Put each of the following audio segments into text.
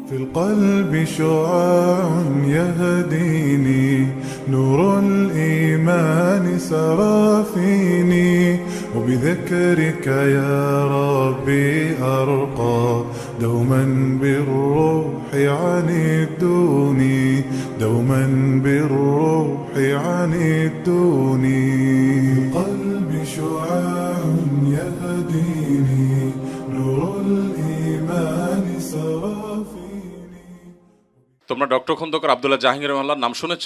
في القلب شعاع يهديني نور الإيمان سرى فيني وبذكرك يا ربي أرقى دوما بالروح عن الدوني دوما بالروح عن الدوني في القلب شعاع يهديني نور الإيمان سرى فيني. তোমরা ডক্টর খন্দকার আব্দুল্লাহ জাহাঙ্গীর রহমাল্লাহর নাম শুনেছ?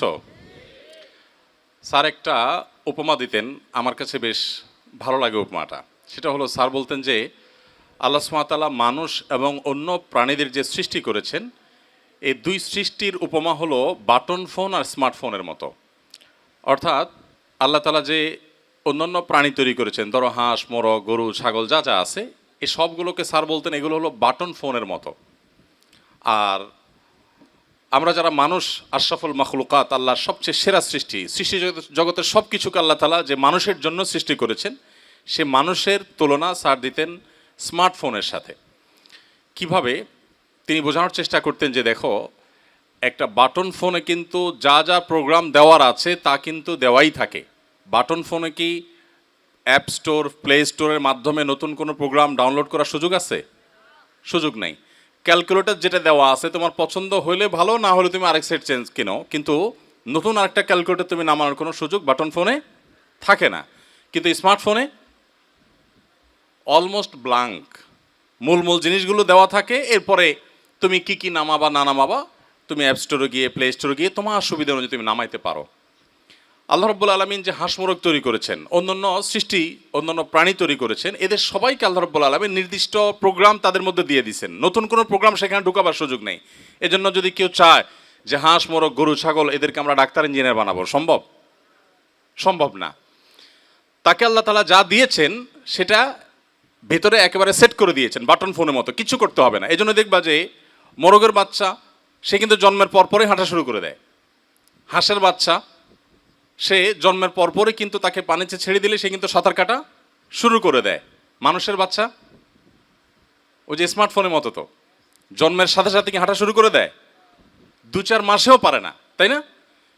স্যার একটা উপমা দিতেন, আমার কাছে বেশ ভালো লাগে উপমাটা। সেটা হলো, স্যার বলতেন যে আল্লাহ সুবহানাহু ওয়া তাআলা মানুষ এবং অন্য প্রাণীদের যে সৃষ্টি করেছেন, এই দুই সৃষ্টির উপমা হলো বাটন ফোন আর স্মার্টফোনের মতো। অর্থাৎ আল্লাহ তাআলা যে অন্যান্য প্রাণী তৈরি করেছেন, ধরো হাঁস, মোরগ, গরু, ছাগল যা যা আছে, এই সবগুলোকে স্যার বলতেন এগুলো হলো বাটন ফোনের মতো। আর আমরা যারা মানুষ, আশরাফুল মাখলুকাত, আল্লাহর সবচেয়ে সেরা সৃষ্টি, সৃষ্টি জগতের সব কিছুকে আল্লাহ তাআলা যে মানুষের জন্য সৃষ্টি করেছেন, সে মানুষের তুলনা স্যার দিতেন স্মার্টফোনের সাথে। কিভাবে তিনি বোঝানোর চেষ্টা করতেন যে দেখো, একটা বাটন ফোনে কিন্তু যা যা প্রোগ্রাম দেওয়ার আছে তা কিন্তু দেওয়াই থাকে। বাটন ফোনে কি অ্যাপ স্টোর, প্লে স্টোরের মাধ্যমে নতুন কোনো প্রোগ্রাম ডাউনলোড করার সুযোগ আছে? সুযোগ নেই। ক্যালকুলেটর যেটা দেওয়া আছে, তোমার পছন্দ হলে ভালো, না হলে তুমি আরেক সেট চেঞ্জ কিনো, কিন্তু নতুন আরেকটা ক্যালকুলেটর তুমি নামানোর কোনো সুযোগ বাটন ফোনে থাকে না। কিন্তু স্মার্টফোনে অলমোস্ট ব্ল্যাঙ্ক, মূল জিনিসগুলো দেওয়া থাকে। এরপরে তুমি কি কি নামাবা না নামাবা, তুমি অ্যাপ স্টোরে গিয়ে, প্লে স্টোরে গিয়ে তোমার সুবিধা অনুযায়ী তুমি নামাইতে পারো। আল্লাহ রাব্বুল আলামিন যে হাঁস মোরগ তৈরি করেছেন, অন্যান্য সৃষ্টি, অন্যান্য প্রাণী তৈরি করেছেন, এদের সবাইকে আল্লাহ রাব্বুল আলামিন নির্দিষ্ট প্রোগ্রাম তাদের মধ্যে দিয়ে দিয়েছেন। নতুন কোনো প্রোগ্রাম সেখানে ঢুকাবার সুযোগ নেই। এজন্য যদি কেউ চায় যে হাঁস, মোরগ, গরু, ছাগল এদেরকে আমরা ডাক্তার, ইঞ্জিনিয়ার বানাবো, সম্ভব না। তাকে আল্লাহ তাআলা যা দিয়েছেন সেটা ভেতরে একেবারে সেট করে দিয়েছেন, বাটন ফোনের মতো, কিছু করতে হবে না। এই জন্য দেখবা যে মোরগের বাচ্চা সে কিন্তু জন্মের পরপরই হাঁটা শুরু করে দেয়। হাঁসের বাচ্চা সে জন্মের পরপরই কিন্তু তাকে পানিতে ছেড়ে দিলে সে কিন্তু সাঁতার কাটা শুরু করে দেয়। মানুষের বাচ্চা ওই যে স্মার্টফোনের মতো, তো জন্মের সাথে সাথে কি হাঁটা শুরু করে দেয়? 2-4 মাসেও পারে না, তাই না?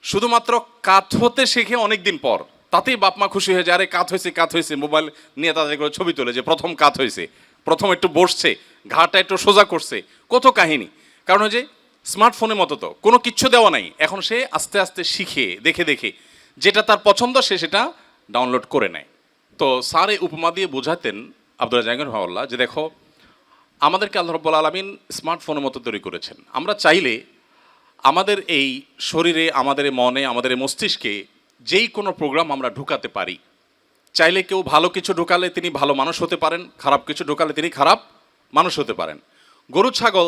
শুধুমাত্র কাত হতে শেখে অনেক দিন পর, তাতেই বাপ মা খুশি হয়ে যায়, আরে কাত হয়েছে, মোবাইল নিয়ে তাদের করে ছবি তোলে যে প্রথম কাত হয়েছে, প্রথম একটু বসছে, ঘাটা একটু সোজা করছে, কত কাহিনী। কারণ ওই যে স্মার্টফোনের মতো তো কোনো কিচ্ছু দেওয়া নাই, এখন সে আস্তে আস্তে শিখে, দেখে দেখে যেটা তার পছন্দ সে সেটা ডাউনলোড করে নেয়। তো স্যার এই উপমা দিয়ে বোঝাতেন আব্দুল্লাহ জাহাঙ্গীর রহমাল্লাহ যে দেখো, আমাদেরকে আল্লাহ রাব্বুল আলামিন স্মার্টফোনের মতো তৈরি করেছেন। আমরা চাইলে আমাদের এই শরীরে, আমাদের এই মনে, আমাদের এই মস্তিষ্কে যেই কোনো প্রোগ্রাম আমরা ঢুকাতে পারি। চাইলে কেউ ভালো কিছু ঢুকালে তিনি ভালো মানুষ হতে পারেন, খারাপ কিছু ঢুকালে তিনি খারাপ মানুষ হতে পারেন। গরু, ছাগল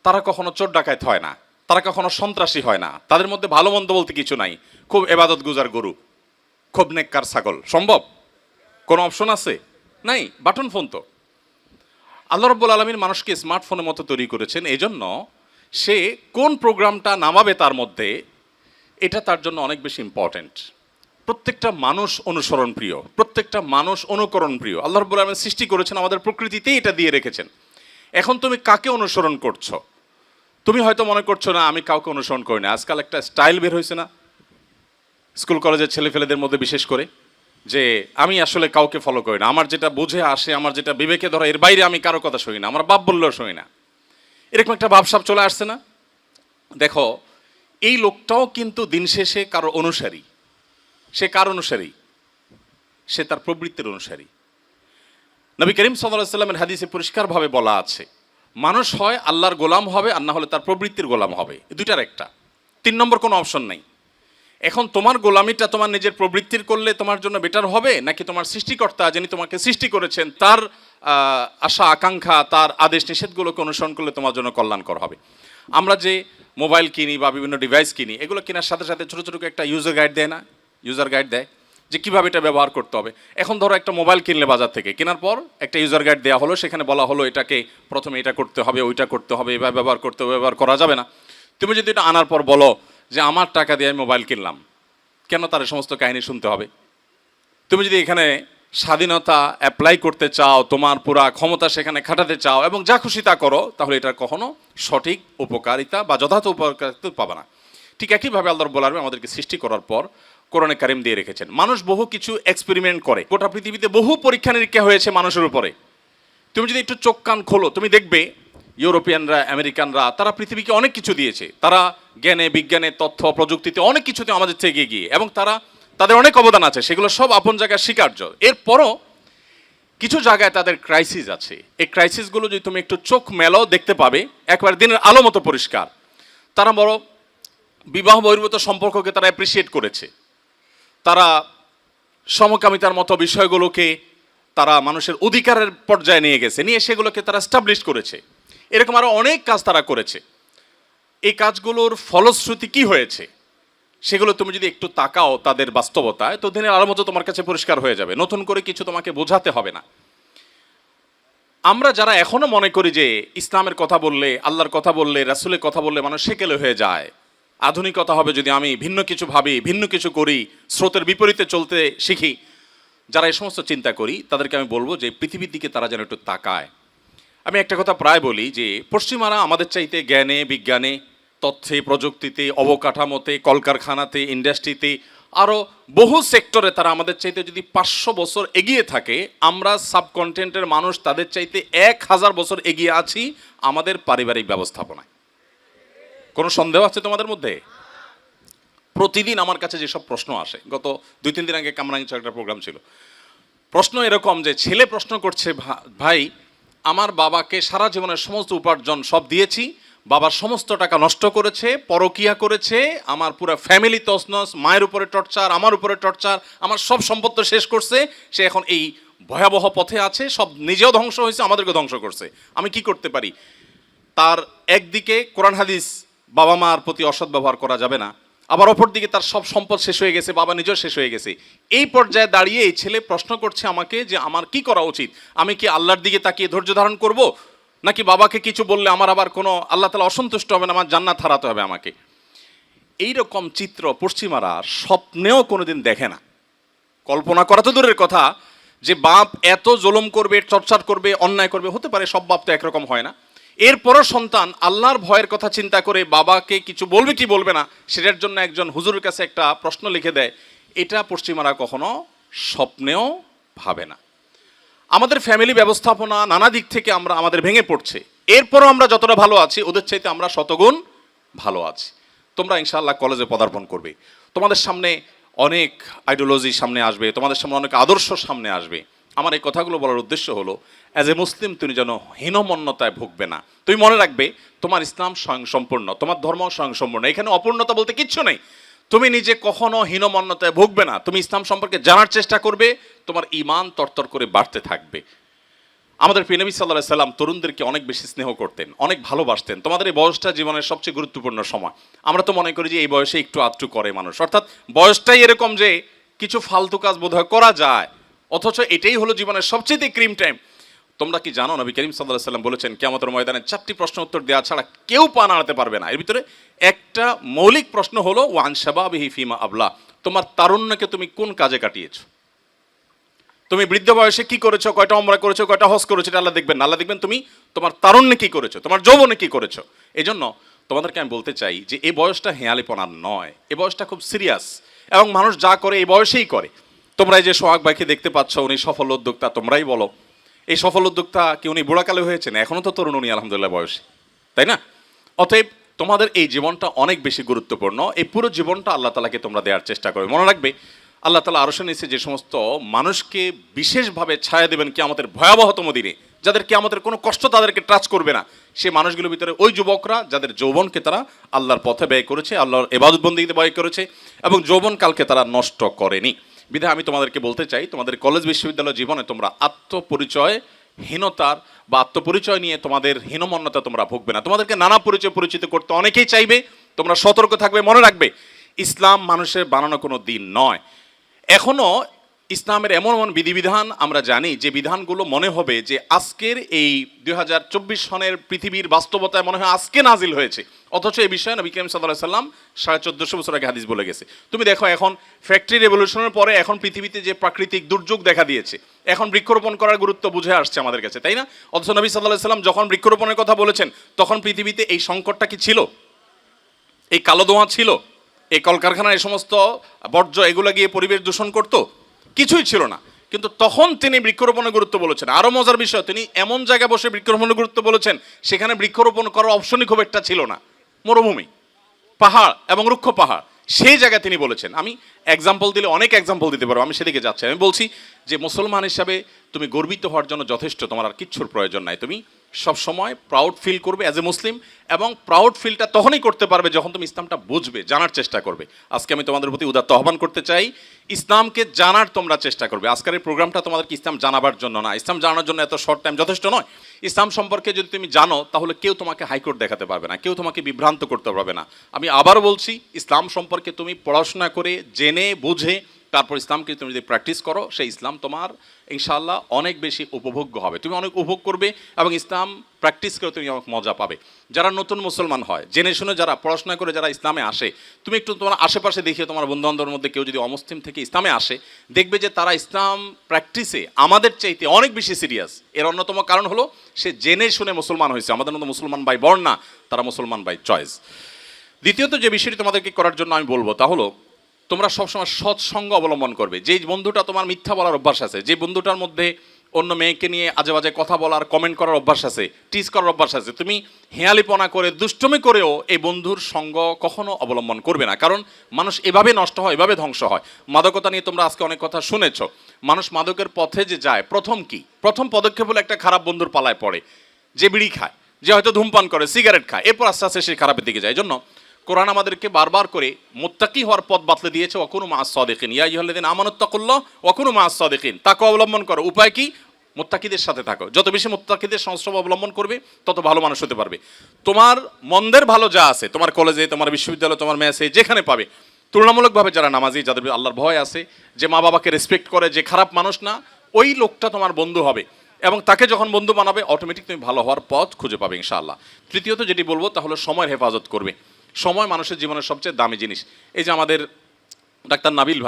তারা কখনো চোর ডাকাত হয় না, তারা কখনো সন্ত্রাসী হয় না, তাদের মধ্যে ভালো মন্দ বলতে কিছু নাই। খুব এবাদত গুজার গরু, খুব নেককার ছাগল, সম্ভব? কোনো অপশন আছে? নাই। বাটন ফোন তো। আল্লাহ রাব্বুল আলামিন মানুষকে স্মার্টফোনের মতো তৈরি করেছেন, এই জন্য সে কোন প্রোগ্রামটা নামাবে তার মধ্যে, এটা তার জন্য অনেক বেশি ইম্পর্ট্যান্ট। প্রত্যেকটা মানুষ অনুসরণ প্রিয়, প্রত্যেকটা মানুষ অনুকরণ প্রিয়। আল্লাহ রাব্বুল আলামিন সৃষ্টি করেছেন, আমাদের প্রকৃতিতেই এটা দিয়ে রেখেছেন। এখন তুমি কাকে অনুসরণ করছো? তুমি হয়তো মনে করছো না আমি কাউকে অনুসরণ করি না। আজকাল একটা স্টাইল বের হয়েছে না স্কুল কলেজের ছেলেফেলেদের মধ্যে, বিশেষ করে, যে আমি আসলে কাউকে ফলো করি না, আমার যেটা বুঝে আসে, আমার যেটা বিবেকে ধরা, এর বাইরে আমি কারো কথা শুনি না, আমার বাপ বললেও শুনি না। এরকম একটা ভাবসাব চলে আসছে না? দেখো, এই লোকটাও কিন্তু দিন শেষে কারো অনুসারী। সে কার অনুসারী? সে তার প্রবৃত্তির অনুসারী। নবী করিম সাল্লাল্লাহু আলাইহি ওয়াসাল্লামের হাদিসে পরিষ্কারভাবে বলা আছে, মানুষ হয় আল্লাহর গোলাম হবে, আর না হলে তার প্রবৃত্তির গোলাম হবে। এই দুইটার একটা, 3 নম্বর কোনো অপশন নাই। এখন তোমার গোলামিটা তোমার নিজের প্রবৃত্তির করলে তোমার জন্য বেটার হবে, নাকি তোমার সৃষ্টিকর্তা যিনি তোমাকে সৃষ্টি করেছেন তার আশা আকাঙ্ক্ষা, তার আদেশ নিষেধগুলোকে অনুসরণ করলে তোমার জন্য কল্যাণকর হবে? আমরা যে মোবাইল কিনি বা বিভিন্ন ডিভাইস কিনি, এগুলো কেনার সাথে সাথে ছোটো ছোটো একটা ইউজার গাইড দেয় না? ইউজার গাইড দেয় যে কীভাবে এটা ব্যবহার করতে হবে। এখন ধরো একটা মোবাইল কিনলে বাজার থেকে, কেনার পর একটা ইউজার গাইড দেওয়া হলো, সেখানে বলা হলো এটাকে প্রথমে এটা করতে হবে, ওইটা করতে হবে, এভাবে ব্যবহার করতে হবে, ব্যবহার করা যাবে না। তুমি যদি এটা আনার পর বলো যে আমার টাকা দিয়ে আমি মোবাইল কিনলাম, কেন তার সমস্ত কাহিনী শুনতে হবে? তুমি যদি এখানে স্বাধীনতা অ্যাপ্লাই করতে চাও, তোমার পুরা ক্ষমতা সেখানে খাটাতে চাও এবং যা খুশি তা করো, তাহলে এটার কখনো সঠিক উপকারিতা বা যথার্থ উপকারিতা পাবে না। ঠিক একইভাবে আল্লাহ রাব্বুল আলামিন আমাদেরকে সৃষ্টি করার পর কোরআনে কারিম দিয়ে রেখেছেন। মানুষ বহু কিছু এক্সপেরিমেন্ট করে, গোটা পৃথিবীতে বহু পরীক্ষা নিরীক্ষা হয়েছে মানুষের উপরে। তুমি যদি একটু চোখ কান খোলো, তুমি দেখবে ইউরোপিয়ানরা, আমেরিকানরা, তারা পৃথিবীকে অনেক কিছু দিয়েছে। তারা জ্ঞানে, বিজ্ঞানে, তথ্য প্রযুক্তিতে অনেক কিছুতে আমাদের থেকে এগিয়ে, এবং তাদের অনেক অবদান আছে, সেগুলো সব আপন জায়গায় স্বীকার্য। এরপরও কিছু জায়গায় তাদের ক্রাইসিস আছে। এই ক্রাইসিসগুলো যদি তুমি একটু চোখ মেলো, দেখতে পাবে একবার দিনের আলো মতো পরিষ্কার। তারা বড় বিবাহ বহির্ভূত সম্পর্ককে তারা অ্যাপ্রিসিয়েট করেছে, তারা সমকামিতার মতো বিষয়গুলোকে তারা মানুষের অধিকারের পর্যায়ে নিয়ে গেছে, নিয়ে সেগুলোকে তারা স্টাবলিশ করেছে। এরকম আরও অনেক কাজ তারা করেছে। এই কাজগুলোর ফলশ্রুতি কি হয়েছে সেগুলো তুমি যদি একটু তাকাও তাদের বাস্তবতায়, তো দিনের আলোর মতো তোমার কাছে পরিষ্কার হয়ে যাবে। নতুন করে কিছু তোমাকে বোঝাতে হবে না। আমরা যারা এখনো মনে করি যে ইসলামের কথা বললে, আল্লাহর কথা বললে, রাসূলের কথা বললে মানুষ সেকেলে হয়ে যায়, আধুনিকতা হবে যদি আমি ভিন্ন কিছু ভাবি, ভিন্ন কিছু করি, স্রোতের বিপরীতে চলতে শিখি, যারা এই সমস্ত চিন্তা করি তাদেরকে আমি বলবো যে পৃথিবীর দিকে তারা যেন একটু তাকায়। আমি একটা কথা প্রায় বলি যে পশ্চিমারা আমাদের চাইতে জ্ঞানে, বিজ্ঞানে, তথ্যে, প্রযুক্তিতে, অবকাঠামোতে, কলকারখানাতে, ইন্ডাস্ট্রিতে, আরও বহু সেক্টরে তারা আমাদের চাইতে যদি 500 বছর এগিয়ে থাকে, আমরা সাবকন্টিনেন্টের মানুষ তাদের চাইতে 1000 বছর এগিয়ে আছি আমাদের পারিবারিক ব্যবস্থাপনায়। কোনো সন্দেহ আছে তোমাদের মধ্যে? প্রতিদিন আমার কাছে যেসব প্রশ্ন আসে, গত 2-3 দিন আগে কামরাঙ্গীর একটা প্রোগ্রাম ছিল, প্রশ্ন এরকম যে ছেলে প্রশ্ন করছে, ভাই আমার বাবাকে সারা জীবনের সমস্ত উপার্জন সব দিয়েছি, বাবার সমস্ত টাকা নষ্ট করেছে, পরকিয়া করেছে, আমার পুরো ফ্যামিলি তছনছ, মায়ের উপরে টর্চার, আমার উপরে টর্চার, আমার সব সম্পত্তি শেষ করছে, সে এখন এই ভয়াবহ পথে আছে, সব নিজেও ধ্বংস হয়েছে, আমাদেরকে ধ্বংস করছে, আমি কি করতে পারি? তার একদিকে কোরআন হাদিস, বাবা মার প্রতি অসৎ ব্যবহার করা যাবে না, আবার অপরদিকে তার সব সম্পদ শেষ হয়ে গেছে, বাবা নিজেও শেষ হয়ে গেছে। এই পর্যায়ে দাঁড়িয়ে এই ছেলে প্রশ্ন করছে আমাকে যে আমার কি করা উচিত, আমি কি আল্লাহর দিকে তাকিয়ে ধৈর্য ধারণ করব, নাকি বাবাকে কিছু বললে আমার আবার কোনো আল্লাহ তাআলা অসন্তুষ্ট হবেন, আমার জান্নাত হারাতে হবে আমাকে? এইরকম চিত্র পশ্চিমারা স্বপ্নেও কোনোদিন দেখে না। কল্পনা করা তো দূরের কথা, যে বাপ এত জুলুম করবে, টর্চার করবে, অন্যায় করবে। হতে পারে সব বাপ তো একরকম হয় না। এরপরও সন্তান আল্লাহর ভয়ের কথা চিন্তা করে বাবাকে কিছু বলবে কি বলবে না সেটার জন্য একজন হুজুরের কাছে একটা প্রশ্ন লিখে দেয়, এটা পশ্চিমারা কখনো স্বপ্নেও ভাবে না। আমাদের ফ্যামিলি ব্যবস্থাপনা নানা দিক থেকে আমাদের ভেঙে পড়ছে, এরপরও আমরা যতটা ভালো আছি ওদের চাইতে আমরা শতগুণ ভালো আছি। তোমরা ইনশাআল্লাহ কলেজে পদার্পণ করবে, তোমাদের সামনে অনেক আইডিওলজি সামনে আসবে, তোমাদের সামনে অনেক আদর্শ সামনে আসবে। আমার এই কথাগুলো বলার উদ্দেশ্য হলো, অ্যাজ এ মুসলিম তুমি যেন হীনমন্যতায় ভুগবে না। তুমি মনে রাখবে তোমার ইসলাম স্বয়ংসম্পূর্ণ, তোমার ধর্ম স্বয়ংসম্পূর্ণ, এখানে অপূর্ণতা বলতে কিচ্ছু নেই। তুমি নিজে কখনো হীনমন্যতায় ভুগবে না, তুমি ইসলাম সম্পর্কে জানার চেষ্টা করবে, তোমার ঈমান তরতর করে বাড়তে থাকবে। আমাদের প্রিয় নবী সাল্লাল্লাহু আলাইহি সাল্লাম তরুণদেরকে অনেক বেশি স্নেহ করতেন, অনেক ভালোবাসতেন। তোমাদের এই বয়সটা জীবনের সবচেয়ে গুরুত্বপূর্ণ সময়। আমরা তো মনে করি যে এই বয়সে একটু আধটু করে মানুষ, অর্থাৎ বয়সটাই এরকম যে কিছু ফালতু কাজ বোধহয় করা যায়, অথচ এটাই হলো জীবনের সবচেয়ে ক্রিম টাইম। তোমরা কি জানো নবী করিম সাল্লাল্লাহু আলাইহি সাল্লাম বলেছেন কিয়ামতের ময়দানে 4টি প্রশ্ন উত্তর দেওয়া ছাড়া কেউ পা নাড়াতে পারবে না। এর ভিতরে একটা মৌলিক প্রশ্ন হলো ওয়ান শাবাবিহি ফিমা আবলা, তোমার তারুণ্যকে তুমি কোন কাজে কাটিয়েছো? তুমি বৃদ্ধ বয়সে কি করেছো, কয়টা উমরা করেছো, কয়টা হজ করেছো, এটা আল্লাহ দেখবেন না। আল্লাহ দেখবেন তুমি তোমার তারুণ্যে কি করেছো, তোমার যৌবনে কি করেছো। এই জন্য তোমাদেরকে আমি বলতে চাই যে এই বয়সটা হেঁয়ালিপনার নয়, এই বয়সটা খুব সিরিয়াস, এবং মানুষ যা করে এই বয়সেই করে। তোমরা এই যে সোহাগ ভাইকে দেখতে পাচ্ছ, উনি সফল উদ্যোক্তা, তোমরাই বলো এই সফল উদ্যোক্তা কি উনি বুড়াকালে হয়েছেন? এখনো তো তরুণ উনি, আলহামদুলিল্লাহ বয়সে, তাই না? অতএব তোমাদের এই জীবনটা অনেক বেশি গুরুত্বপূর্ণ। এই পুরো জীবনটা আল্লাহ তাআলাকে তোমরা দেওয়ার চেষ্টা করবে। মনে রাখবে আল্লাহ তাআলা আরশে নিচে যে সমস্ত মানুষকে বিশেষভাবে ছায়া দেবেন কিয়ামতের ভয়াবহতম দিনে, যাদের কিয়ামতের কোনো কষ্ট তাদেরকে টাচ করবে না, সে মানুষগুলোর ভিতরে ওই যুবকরা যাদের যৌবনকে তারা আল্লাহর পথে ব্যয় করেছে, আল্লাহর ইবাদত বন্দেগীতে ব্যয় করেছে, এবং যৌবনকালকে তারা নষ্ট করেনি। বিধায় আমি তোমাদেরকে বলতে চাই, তোমাদের কলেজ বিশ্ববিদ্যালয় জীবনে তোমরা আত্মপরিচয়হীনতার বা আত্মপরিচয় নিয়ে তোমাদের হীনমন্যতা তোমরা ভুগবে না। তোমাদেরকে নানা পরিচয় পরিচিত করতে অনেকেই চাইবে, তোমরা সতর্ক থাকবে। মনে রাখবে ইসলাম মানুষের বানানো কোনো দিন নয়। এখনো ইসলামের এমন এমন বিধিবিধান আমরা জানি যে বিধানগুলো মনে হবে যে আজকের এই 2024 সনের পৃথিবীর বাস্তবতায় মনে হয় আজকে নাজিল হয়েছে, অথচ এই বিষয়ে নবী করিম সাল্লাল্লাহু আলাইহি সাল্লাম 1450 বছর আগে হাদিস বলে গেছে। তুমি দেখো এখন ফ্যাক্টরি রেভলিউশনের পরে এখন পৃথিবীতে যে প্রাকৃতিক দুর্যোগ দেখা দিয়েছে, এখন বৃক্ষরোপণ করার গুরুত্ব বুঝে আসছে আমাদের কাছে, তাই না? অথচ নবী সাল্লাল্লাহু আলাইহি সাল্লাম যখন বৃক্ষরোপণের কথা বলেছেন তখন পৃথিবীতে এই সংকটটা কি ছিল? এই কালো ধোঁয়া ছিল? এই কলকারখানার এই সমস্ত বর্জ্য এগুলো গিয়ে পরিবেশ দূষণ করতো? কিছুই ছিল না। কিন্তু তখন তিনি বৃক্ষরোপণের গুরুত্ব বলেছেন। আরো মজার বিষয়, তিনি এমন জায়গায় বসে বৃক্ষরোপণের গুরুত্ব বলেছেন সেখানে বৃক্ষরোপণ করার অপশনই খুব একটা ছিল না, মরুভূমি, পাহাড় এবং রুক্ষ পাহাড়, সেই জায়গায় তিনি বলেছেন। আমি এক্সাম্পল দিলে অনেক এক্সাম্পল দিতে পারবো, আমি সেদিকে যাচ্ছি। আমি বলছি যে মুসলমান হিসাবে তুমি গর্বিত হওয়ার জন্য যথেষ্ট, তোমার আর কিচ্ছুর প্রয়োজন নাই। তুমি সব সময় প্রাউড ফিল করবে অ্যাজ এ মুসলিম, এবং প্রাউড ফিলটা তখনই করতে পারবে যখন তুমি ইসলামটা বুঝবে, জানার চেষ্টা করবে। আজকে আমি তোমাদের প্রতি উদাত্ত আহ্বান করতে চাই, ইসলামকে জানার তোমরা চেষ্টা করবে। আজকের এই প্রোগ্রামটা তোমাদেরকে ইসলাম জানাবার জন্য না, ইসলাম জানার জন্য এত শর্ট টাইম যথেষ্ট নয়। ইসলাম সম্পর্কে যদি তুমি জানো তাহলে কেউ তোমাকে হাইকোর্ট দেখাতে পারবে না, কেউ তোমাকে বিভ্রান্ত করতে পারবে না। আমি আবারও বলছি, ইসলাম সম্পর্কে তুমি পড়াশোনা করে জেনে বুঝে তারপর ইসলামকে তুমি যদি প্র্যাকটিস করো, সেই ইসলাম তোমার ইনশাআল্লাহ অনেক বেশি উপভোগ্য হবে, তুমি অনেক উপভোগ করবে এবং ইসলাম প্র্যাকটিস করে তুমি অনেক মজা পাবে। যারা নতুন মুসলমান হয়, জেনে শুনে যারা পড়াশোনা করে যারা ইসলামে আসে, তুমি একটু তোমার আশেপাশে দেখিয়ে তোমার বন্ধুবান্ধবের মধ্যে কেউ যদি অমুসলিম থেকে ইসলামে আসে, দেখবে যে তারা ইসলাম প্র্যাকটিসে আমাদের চাইতে অনেক বেশি সিরিয়াস। এর অন্যতম কারণ হলো সে জেনে শুনে মুসলমান হয়েছে। আমাদের মতো মুসলমান বাই বর্ণ না, তারা মুসলমান বাই চয়েস। দ্বিতীয়ত যে বিষয়টি তোমাদেরকে করার জন্য আমি বলবো তা হলো, তোমরা সবসময় সৎসঙ্গ অবলম্বন করবে। যেই বন্ধুটা তোমার মিথ্যা বলার অভ্যাস আছে, যে বন্ধুটার মধ্যে অন্য মেয়েকে নিয়ে আজে বাজে কথা বলার, কমেন্ট করার অভ্যাস আছে, টিজ করার অভ্যাস আছে, তুমি হেয়ালিপনা করে দুষ্টমি করেও এই বন্ধুর সঙ্গ কখনো অবলম্বন করবে না। কারণ মানুষ এভাবে নষ্ট হয়, এভাবে ধ্বংস হয়। মাদকতা নিয়ে তোমরা আজকে অনেক কথা শুনেছ। মানুষ মাদকের পথে যে যায়, প্রথম পদক্ষেপ হলো একটা খারাপ বন্ধুর পালায় পড়ে, যে বিড়ি খায়, যে হয়তো ধূমপান করে, সিগারেট খায়, এরপর আস্তে আস্তে সে খারাপের দিকে যায়। এই জন্য কোরআন আমাদেরকে বারবার করে মুত্তাকি হওয়ার পথ বাতলে দিয়েছে, ওয়াকুনু মাআস সাদিকিন, ইয়া আইয়ুহাল্লাযীনা আমানুত্তাকুল্লাহ ওয়াকুনু মাআস সাদিকিন। তাকওয়া অবলম্বন করো। উপায় কি? মুত্তাকিদের সাথে থাকো। যত বেশি মুত্তাকিদের সংস্রব অবলম্বন করবে তত ভালো মানুষ হতে পারবে। তোমার মন্দের ভালো যা আছে, তোমার কলেজে, তোমার বিশ্ববিদ্যালয়ে, তোমার মেসে, যেখানে পাবে, তুলনামূলকভাবে যারা নামাজি, যাদের আল্লাহর ভয় আছে, যে মা বাবাকে রেসপেক্ট করে, যে খারাপ মানুষ না, ওই লোকটা তোমার বন্ধু হবে এবং তাকে যখন বন্ধু বানাবে অটোমেটিক তুমি ভালো হওয়ার পথ খুঁজে পাবে ইনশাআল্লাহ। তৃতীয়ত যেটি বলবো তা হলো সময়ের হেফাজত করবে। সময় মানুষের জীবনের সবচেয়ে দামি জিনিস। এই যে আমাদের ডাক্তার নাবিল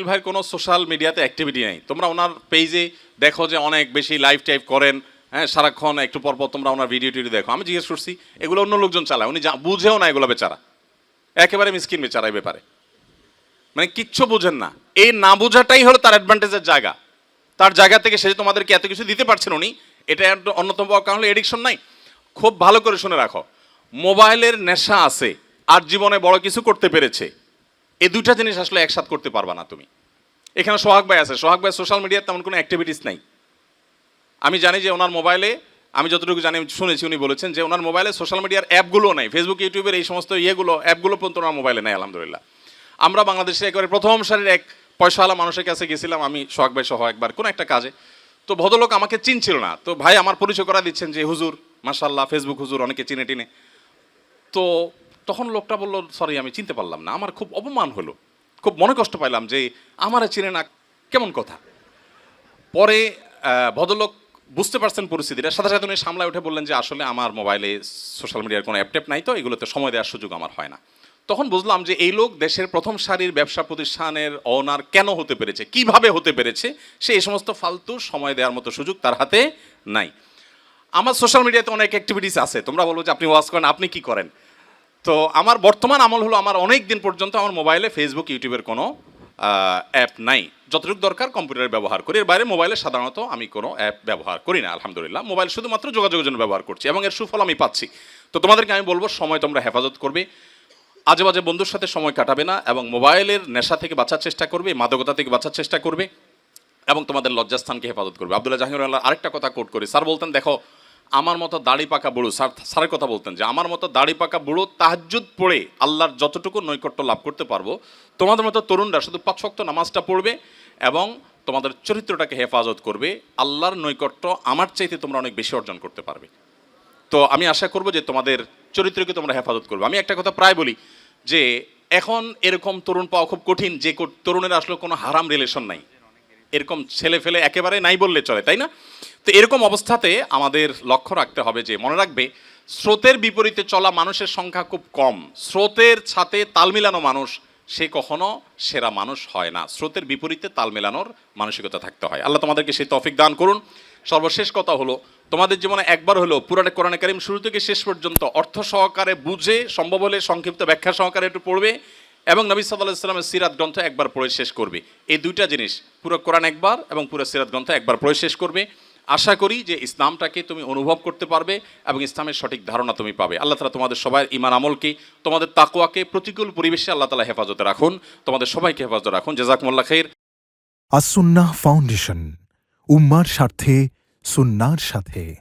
ভাইয়ের কোনো সোশ্যাল মিডিয়াতে অ্যাক্টিভিটি নেই। তোমরা ওনার পেজে দেখো যে অনেক বেশি লাইভ টাইপ করেন, হ্যাঁ, সারাক্ষণ একটু পরপর তোমরা ওনার ভিডিও টিডিও দেখো। আমি জিজ্ঞেস করছি, এগুলো অন্য লোকজন চালায়, উনি বুঝেও না এগুলো বেচারা, একেবারে মিসকিন বেচারা এই ব্যাপারে, মানে কিচ্ছু বুঝেন না। এই না বোঝাটাই হলো তার অ্যাডভান্টেজের জায়গা। তার জায়গা থেকে সে তোমাদেরকে এত কিছু দিতে পারছেন উনি, এটা অন্যতম কারণ হলো এডিকশন নাই। খুব ভালো করে শুনে রাখো, মোবাইলের নেশা আছে আর জীবনে বড় কিছু করতে পেরেছে, এই দুইটা জিনিস আসলে একসাথে করতে পারবা না তুমি। এখানে সোহাগ ভাই আছে, সোহাগ ভাই সোশ্যাল মিডিয়ার তেমন কোনো অ্যাক্টিভিটিস নাই। আমি জানি যে ওনার মোবাইলে, আমি যতটুকু জানি, শুনেছি উনি বলেছেন যে ওনার মোবাইলে সোশ্যাল মিডিয়ার অ্যাপগুলো নাই, ফেসবুক ইউটিউবের এই সমস্ত অ্যাপগুলো পর্যন্ত ওনার মোবাইলে নেই আলহামদুলিল্লাহ। আমরা বাংলাদেশে একেবারে প্রথম সারির এক পয়সাওয়ালা মানুষের কাছে গেছিলাম আমি, সোহাগ ভাই সহ একবার কোনো একটা কাজে। তো ভদ্রলোক আমাকে চিনছিল না, তো ভাই আমার পরিচয় করা দিচ্ছেন যে হুজুর, মাশাআল্লাহ, ফেসবুক হুজুর, অনেকে চিনে টিনে। তো তখন লোকটা বলল, সরি আমি চিনতে পারলাম না। আমার খুব অপমান হলো, খুব মনে কষ্ট পাইলাম যে আমারে চিনে না, কেমন কথা। পরে ভদ্রলোক বুঝতে পারছেন পরিস্থিতিটা, সাথে সাথে উনি সামলায় উঠে বললেন যে আসলে আমার মোবাইলে সোশ্যাল মিডিয়ার কোনো অ্যাপ নাই, তো এগুলোতে সময় দেওয়ার সুযোগ আমার হয় না। তখন বুঝলাম যে এই লোক দেশের প্রথম সারির ব্যবসা প্রতিষ্ঠানের ওনার কেন হতে পেরেছে, কিভাবে হতে পেরেছে, সে এই সমস্ত ফালতু সময় দেওয়ার মতো সুযোগ তার হাতে নাই। আমার সোশ্যাল মিডিয়াতে অনেক অ্যাক্টিভিটিস আছে, তোমরা বলবো যে আপনি ওয়াচ করেন, আপনি কি করেন। তো আমার বর্তমান আমল হলো, আমার অনেক দিন পর্যন্ত আমার মোবাইলে ফেসবুক ইউটিউবের কোনো অ্যাপ নাই। যতটুকু দরকার কম্পিউটারে ব্যবহার করি, এর বাইরে মোবাইলে সাধারণত আমি কোনো অ্যাপ ব্যবহার করি না আলহামদুলিল্লাহ। মোবাইল শুধুমাত্র যোগাযোগের জন্য ব্যবহার করছি এবং এর সুফল আমি পাচ্ছি। তো তোমাদেরকে আমি বলবো, সময় তোমরা হেফাজত করবে, আজে বাজে বন্ধুর সাথে সময় কাটাবে না এবং মোবাইলের নেশা থেকে বাঁচার চেষ্টা করবে, মাদকতা থেকে বাঁচার চেষ্টা করবে এবং তোমাদের লজ্জাস্থানকে হেফাজত করবে। আব্দুল্লাহ জাহাঙ্গীর আরেকটা কথা কোট করি, স্যার বলতেন, দেখো আমার মতো দাড়ি পাকা বুড়ো, স্যারের কথা বলতেন যে আমার মতো দাড়ি পাকা বুড়ো তাহাজ্জুদ পড়ে আল্লাহর যতটুকু নৈকট্য লাভ করতে পারবো, তোমাদের মতো তরুণরা শুধু 5 ওয়াক্ত নামাজটা পড়বে এবং তোমাদের চরিত্রটাকে হেফাজত করবে, আল্লাহর নৈকট্য আমার চাইতে তোমরা অনেক বেশি অর্জন করতে পারবে। তো আমি আশা করব যে তোমাদের চরিত্রকে তোমরা হেফাজত করবে। আমি একটা কথা প্রায় বলি যে এখন এরকম তরুণ পাওয়া খুব কঠিন, যে তরুণের আসলে কোনো হারাম রিলেশন নাই। এরকম ছেলে ফেলে একেবারে নাই বললে চলে, তাই না? তো এরকম অবস্থাতে আমাদের লক্ষ্য রাখতে হবে যে, মনে রাখবে স্রোতের বিপরীতে চলা মানুষের সংখ্যা খুব কম। স্রোতের সাথে তাল মিলানো মানুষ সে কখনো সেরা মানুষ হয় না। স্রোতের বিপরীতে তাল মেলানোর মানসিকতা থাকতে হয়। আল্লাহ তোমাদেরকে সেই তৌফিক দান করুন। সর্বশেষ কথা হলো, তোমাদের জীবনে একবার হলো পুরাটা কোরআনে কারীম শুরু থেকে শেষ পর্যন্ত অর্থ সহকারে বুঝে, সম্ভব হলে সংক্ষিপ্ত ব্যাখ্যা সহকারে একটু পড়বে, এবং নবী সাল্লাল্লাহু আলাইহি ওয়াসাল্লামের সিরাত গ্রন্থ একবার পড়ে শেষ করবে। এই দুইটা জিনিস, পুরো কোরআন একবার এবং পুরো সিরাত গ্রন্থ একবার পড়ে শেষ করবে। আশা করি যে ইসলামটাকে তুমি অনুভব করতে পারবে এবং ইসলামের সঠিক ধারণা তুমি পাবে। আল্লাহ তাআলা তোমাদের সবার ঈমান আমলকে, তোমাদের তাকওয়াকে প্রতিকূল পরিবেশে আল্লাহ তাআলা হেফাজতে রাখুন, তোমাদের সবাইকে হেফাজতে রাখুন। জাযাকুমুল্লাহ খাইর। আসুন্নাহ ফাউন্ডেশন, উম্মার স্বার্থে সুন্নাহর সাথে।